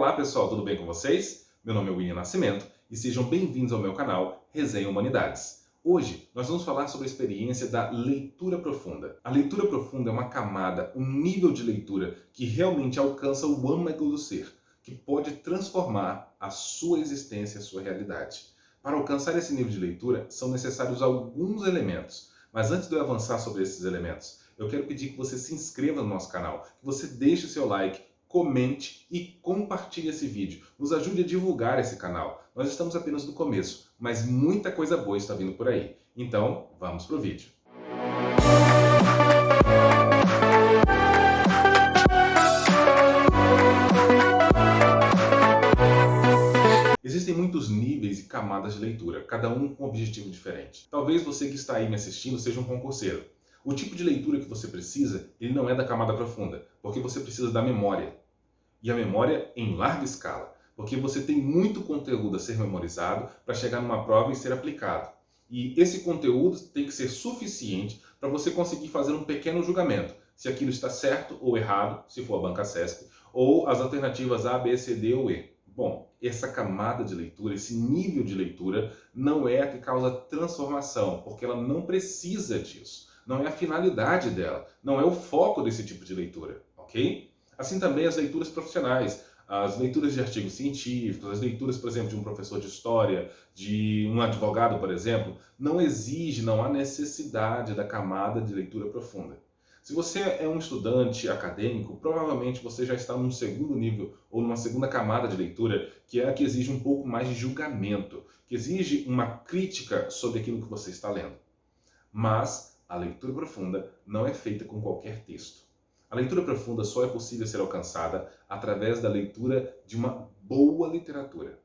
Olá pessoal, tudo bem com vocês? Meu nome é William Nascimento e sejam bem-vindos ao meu canal Resenha Humanidades. Hoje nós vamos falar sobre a experiência da leitura profunda. A leitura profunda é uma camada, um nível de leitura que realmente alcança o âmago do ser, que pode transformar a sua existência, a sua realidade. Para alcançar esse nível de leitura são necessários alguns elementos, mas antes de eu avançar sobre esses elementos, eu quero pedir que você se inscreva no nosso canal, que você deixe o seu like, comente e compartilhe esse vídeo. Nos ajude a divulgar esse canal. Nós estamos apenas no começo, mas muita coisa boa está vindo por aí. Então, vamos pro vídeo. Existem muitos níveis e camadas de leitura, cada um com um objetivo diferente. Talvez você que está aí me assistindo seja um concurseiro. O tipo de leitura que você precisa, ele não é da camada profunda, porque você precisa da memória. E a memória em larga escala, porque você tem muito conteúdo a ser memorizado para chegar numa prova e ser aplicado. E esse conteúdo tem que ser suficiente para você conseguir fazer um pequeno julgamento, se aquilo está certo ou errado, se for a banca CESP, ou as alternativas A, B, C, D ou E. Bom, essa camada de leitura, esse nível de leitura, não é a que causa transformação, porque ela não precisa disso. Não é a finalidade dela, não é o foco desse tipo de leitura, ok? Assim também as leituras profissionais, as leituras de artigos científicos, as leituras, por exemplo, de um professor de história, de um advogado, por exemplo, não exige, não há necessidade da camada de leitura profunda. Se você é um estudante acadêmico, provavelmente você já está num segundo nível ou numa segunda camada de leitura, que é a que exige um pouco mais de julgamento, que exige uma crítica sobre aquilo que você está lendo. Mas a leitura profunda não é feita com qualquer texto. A leitura profunda só é possível ser alcançada através da leitura de uma boa literatura.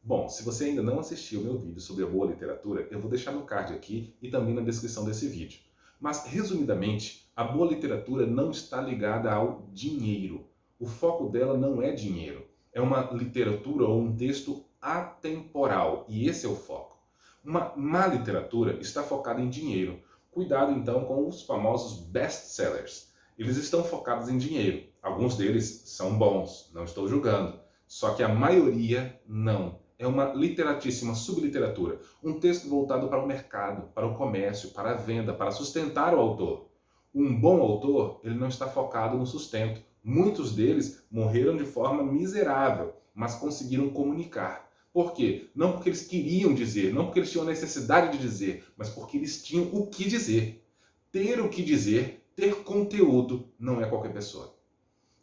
Bom, se você ainda não assistiu o meu vídeo sobre a boa literatura, eu vou deixar no card aqui e também na descrição desse vídeo. Mas, resumidamente, a boa literatura não está ligada ao dinheiro. O foco dela não é dinheiro. É uma literatura ou um texto atemporal, e esse é o foco. Uma má literatura está focada em dinheiro. Cuidado, então, com os famosos best-sellers. Eles estão focados em dinheiro. Alguns deles são bons, não estou julgando. Só que a maioria não. É uma literatíssima subliteratura. Um texto voltado para o mercado, para o comércio, para a venda, para sustentar o autor. Um bom autor, ele não está focado no sustento. Muitos deles morreram de forma miserável, mas conseguiram comunicar. Por quê? Não porque eles queriam dizer, não porque eles tinham a necessidade de dizer, mas porque eles tinham o que dizer. Ter o que dizer, ter conteúdo, não é qualquer pessoa.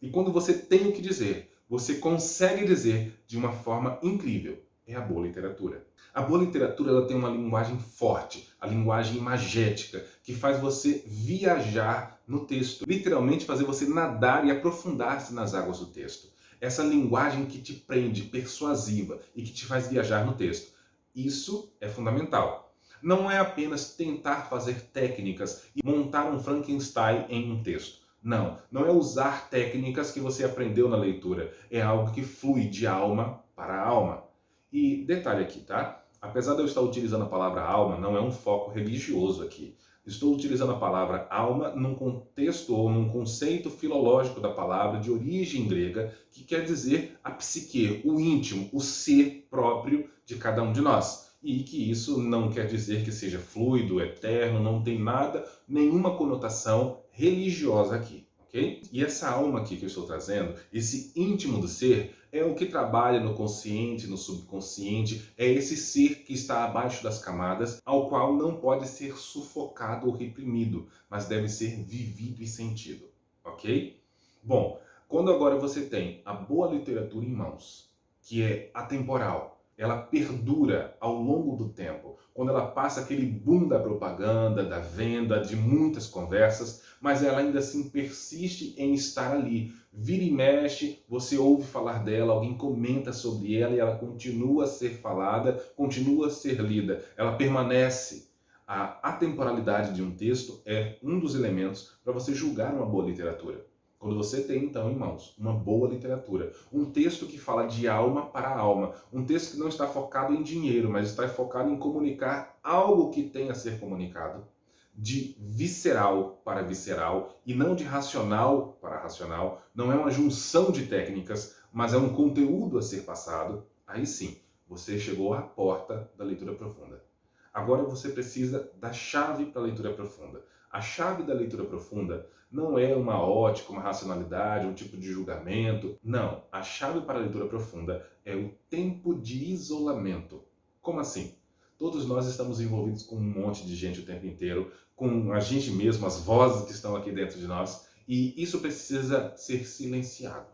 E quando você tem o que dizer, você consegue dizer de uma forma incrível. É a boa literatura. A boa literatura ela tem uma linguagem forte, a linguagem imagética, que faz você viajar no texto. Literalmente fazer você nadar e aprofundar-se nas águas do texto. Essa linguagem que te prende, persuasiva e que te faz viajar no texto. Isso é fundamental. Não é apenas tentar fazer técnicas e montar um Frankenstein em um texto. Não, não é usar técnicas que você aprendeu na leitura. É algo que flui de alma para alma. E detalhe aqui, tá? Apesar de eu estar utilizando a palavra alma, não é um foco religioso aqui. Estou utilizando a palavra alma num contexto ou num conceito filológico da palavra de origem grega, que quer dizer a psique, o íntimo, o ser próprio de cada um de nós. E que isso não quer dizer que seja fluido, eterno, não tem nada, nenhuma conotação religiosa aqui, ok? E essa alma aqui que eu estou trazendo, esse íntimo do ser, é o que trabalha no consciente, no subconsciente, é esse ser que está abaixo das camadas, ao qual não pode ser sufocado ou reprimido, mas deve ser vivido e sentido, ok? Bom, quando agora você tem a boa literatura em mãos, que é atemporal, ela perdura ao longo do tempo, quando ela passa aquele boom da propaganda, da venda, de muitas conversas, mas ela ainda assim persiste em estar ali. Vira e mexe, você ouve falar dela, alguém comenta sobre ela e ela continua a ser falada, continua a ser lida, ela permanece. A atemporalidade de um texto é um dos elementos para você julgar uma boa literatura. Quando você tem, então, em mãos, uma boa literatura, um texto que fala de alma para alma, um texto que não está focado em dinheiro, mas está focado em comunicar algo que tem a ser comunicado, de visceral para visceral e não de racional para racional, não é uma junção de técnicas, mas é um conteúdo a ser passado, aí sim, você chegou à porta da leitura profunda. Agora você precisa da chave para a leitura profunda. A chave da leitura profunda não é uma ótica, uma racionalidade, um tipo de julgamento. Não, a chave para a leitura profunda é o tempo de isolamento. Como assim? Todos nós estamos envolvidos com um monte de gente o tempo inteiro, com a gente mesmo, as vozes que estão aqui dentro de nós, e isso precisa ser silenciado.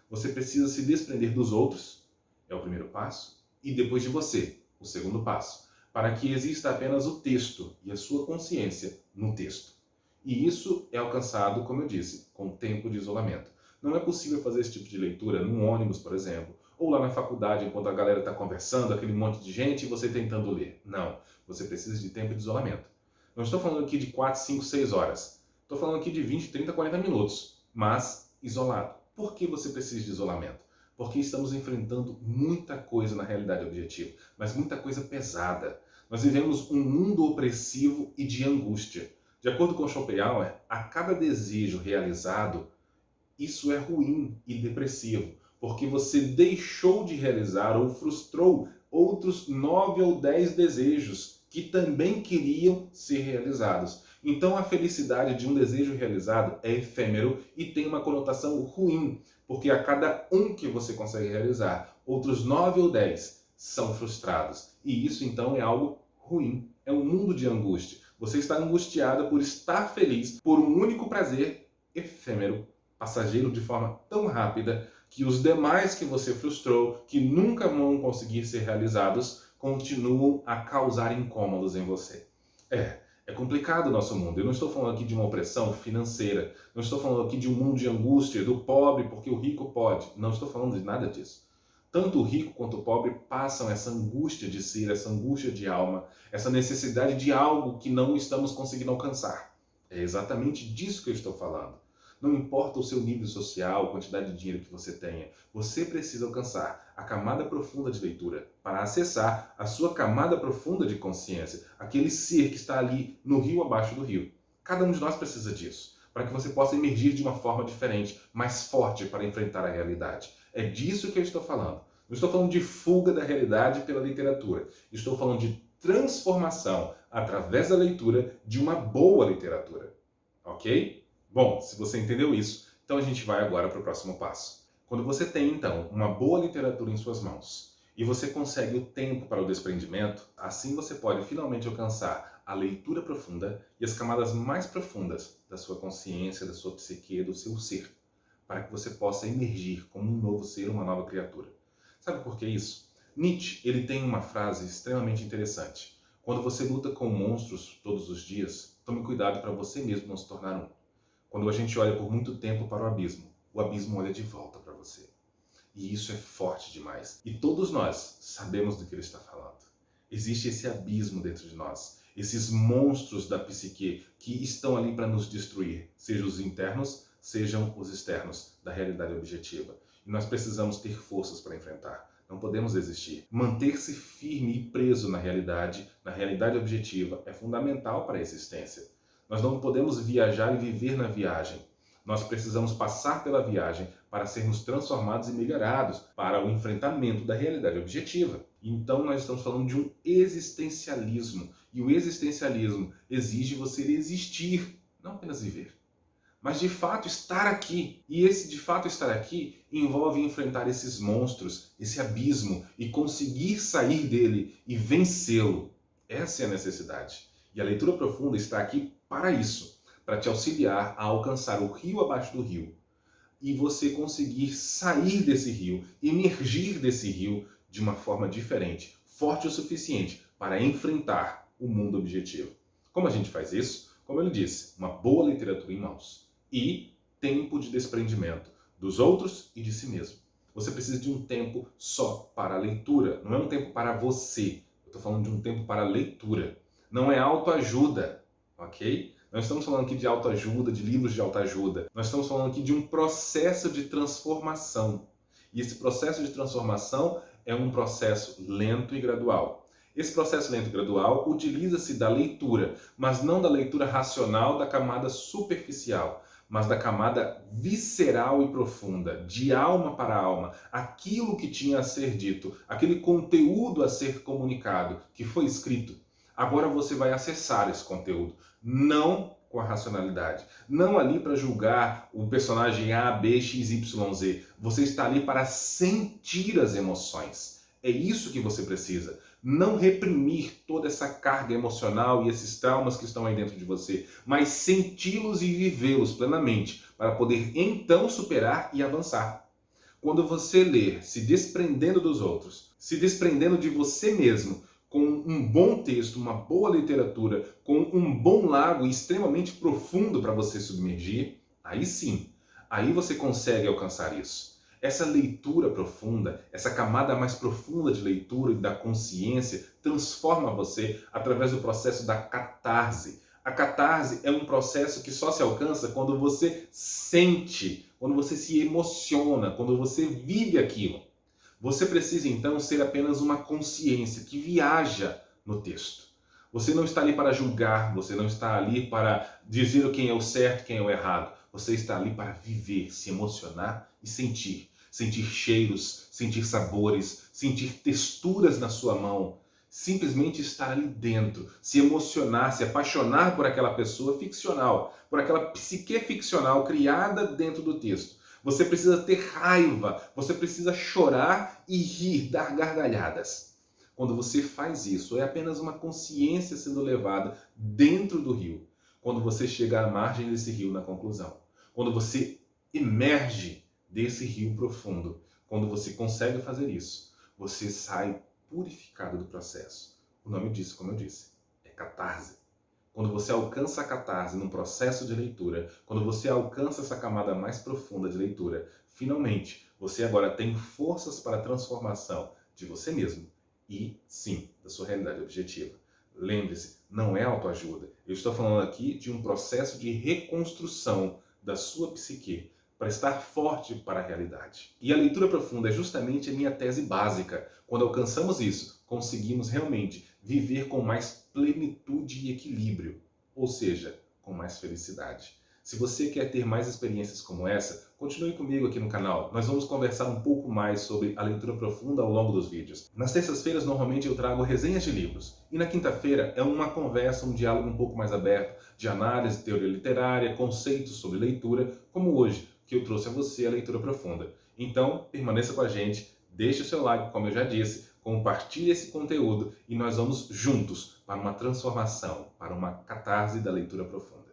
Você precisa se desprender dos outros, é o primeiro passo, e depois de você, o segundo passo, para que exista apenas o texto e a sua consciência no texto. E isso é alcançado, como eu disse, com o tempo de isolamento. Não é possível fazer esse tipo de leitura num ônibus, por exemplo, ou lá na faculdade, enquanto a galera está conversando, aquele monte de gente, e você tentando ler. Não, você precisa de tempo de isolamento. Não estou falando aqui de 4, 5, 6 horas. Estou falando aqui de 20, 30, 40 minutos, mas isolado. Por que você precisa de isolamento? Porque estamos enfrentando muita coisa na realidade objetiva, mas muita coisa pesada. Nós vivemos um mundo opressivo e de angústia. De acordo com Schopenhauer, a cada desejo realizado, isso é ruim e depressivo, porque você deixou de realizar ou frustrou outros 9 ou 10 desejos que também queriam ser realizados. Então a felicidade de um desejo realizado é efêmero e tem uma conotação ruim, porque a cada um que você consegue realizar, outros 9 ou 10 são frustrados. E isso então é algo ruim, é um mundo de angústia. Você está angustiado por estar feliz por um único prazer efêmero, passageiro, de forma tão rápida que os demais que você frustrou, que nunca vão conseguir ser realizados, continuam a causar incômodos em você. É complicado o nosso mundo. Eu não estou falando aqui de uma opressão financeira, não estou falando aqui de um mundo de angústia, do pobre porque o rico pode. Não estou falando de nada disso. Tanto o rico quanto o pobre passam essa angústia de ser, essa angústia de alma, essa necessidade de algo que não estamos conseguindo alcançar. É exatamente disso que eu estou falando. Não importa o seu nível social, a quantidade de dinheiro que você tenha, você precisa alcançar a camada profunda de leitura para acessar a sua camada profunda de consciência, aquele ser que está ali no rio abaixo do rio. Cada um de nós precisa disso, para que você possa emergir de uma forma diferente, mais forte para enfrentar a realidade. É disso que eu estou falando. Não estou falando de fuga da realidade pela literatura. Estou falando de transformação através da leitura de uma boa literatura. Ok? Bom, se você entendeu isso, então a gente vai agora para o próximo passo. Quando você tem, então, uma boa literatura em suas mãos e você consegue o tempo para o desprendimento, assim você pode finalmente alcançar a leitura profunda e as camadas mais profundas da sua consciência, da sua psique, do seu ser, para que você possa emergir como um novo ser, uma nova criatura. Sabe por que isso? Nietzsche, ele tem uma frase extremamente interessante. Quando você luta com monstros todos os dias, tome cuidado para você mesmo não se tornar um. Quando a gente olha por muito tempo para o abismo olha de volta para você. E isso é forte demais. E todos nós sabemos do que ele está falando. Existe esse abismo dentro de nós, esses monstros da psique que estão ali para nos destruir, sejam os internos, sejam os externos da realidade objetiva. E nós precisamos ter forças para enfrentar. Não podemos desistir. Manter-se firme e preso na realidade objetiva, é fundamental para a existência. Nós não podemos viajar e viver na viagem. Nós precisamos passar pela viagem para sermos transformados e melhorados para o enfrentamento da realidade objetiva. Então nós estamos falando de um existencialismo. E o existencialismo exige você existir, não apenas viver, mas de fato estar aqui. E esse de fato estar aqui envolve enfrentar esses monstros, esse abismo e conseguir sair dele e vencê-lo. Essa é a necessidade. E a leitura profunda está aqui para isso, para te auxiliar a alcançar o rio abaixo do rio e você conseguir sair desse rio, emergir desse rio de uma forma diferente, forte o suficiente para enfrentar o mundo objetivo. Como a gente faz isso? Como ele disse, uma boa literatura em mãos e tempo de desprendimento dos outros e de si mesmo. Você precisa de um tempo só para a leitura, não é um tempo para você. Eu estou falando de um tempo para a leitura. Não é autoajuda, ok? Nós estamos falando aqui de autoajuda, de livros de autoajuda. Nós estamos falando aqui de um processo de transformação. E esse processo de transformação é um processo lento e gradual. Esse processo lento e gradual utiliza-se da leitura, mas não da leitura racional da camada superficial, mas da camada visceral e profunda, de alma para alma, aquilo que tinha a ser dito, aquele conteúdo a ser comunicado, que foi escrito. Agora você vai acessar esse conteúdo, não com a racionalidade, não ali para julgar o personagem A, B, X, Y, Z. Você está ali para sentir as emoções. É isso que você precisa. Não reprimir toda essa carga emocional e esses traumas que estão aí dentro de você, mas senti-los e vivê-los plenamente, para poder então superar e avançar. Quando você ler se desprendendo dos outros, se desprendendo de você mesmo, com um bom texto, uma boa literatura, com um bom lago extremamente profundo para você submergir, aí sim, aí você consegue alcançar isso. Essa leitura profunda, essa camada mais profunda de leitura e da consciência transforma você através do processo da catarse. A catarse é um processo que só se alcança quando você sente, quando você se emociona, quando você vive aquilo. Você precisa então ser apenas uma consciência que viaja no texto. Você não está ali para julgar, você não está ali para dizer quem é o certo, quem é o errado. Você está ali para viver, se emocionar e sentir. Sentir cheiros, sentir sabores, sentir texturas na sua mão. Simplesmente estar ali dentro, se emocionar, se apaixonar por aquela pessoa ficcional, por aquela psique ficcional criada dentro do texto. Você precisa ter raiva, você precisa chorar e rir, dar gargalhadas. Quando você faz isso, é apenas uma consciência sendo levada dentro do rio. Quando você chega à margem desse rio na conclusão. Quando você emerge desse rio profundo. Quando você consegue fazer isso, você sai purificado do processo. O nome disso, como eu disse, é catarse. Quando você alcança a catarse num processo de leitura, quando você alcança essa camada mais profunda de leitura, finalmente você agora tem forças para a transformação de você mesmo e, sim, da sua realidade objetiva. Lembre-se, não é autoajuda. Eu estou falando aqui de um processo de reconstrução da sua psique para estar forte para a realidade. E a leitura profunda é justamente a minha tese básica. Quando alcançamos isso, conseguimos realmente viver com mais plenitude e equilíbrio, ou seja, com mais felicidade. Se você quer ter mais experiências como essa, continue comigo aqui no canal. Nós vamos conversar um pouco mais sobre a leitura profunda ao longo dos vídeos. Nas terças-feiras, normalmente eu trago resenhas de livros. E na quinta-feira é uma conversa, um diálogo um pouco mais aberto, de análise, teoria literária, conceitos sobre leitura, como hoje, que eu trouxe a você a leitura profunda. Então, permaneça com a gente, deixe o seu like, como eu já disse, compartilhe esse conteúdo e nós vamos juntos para uma transformação, para uma catarse da leitura profunda.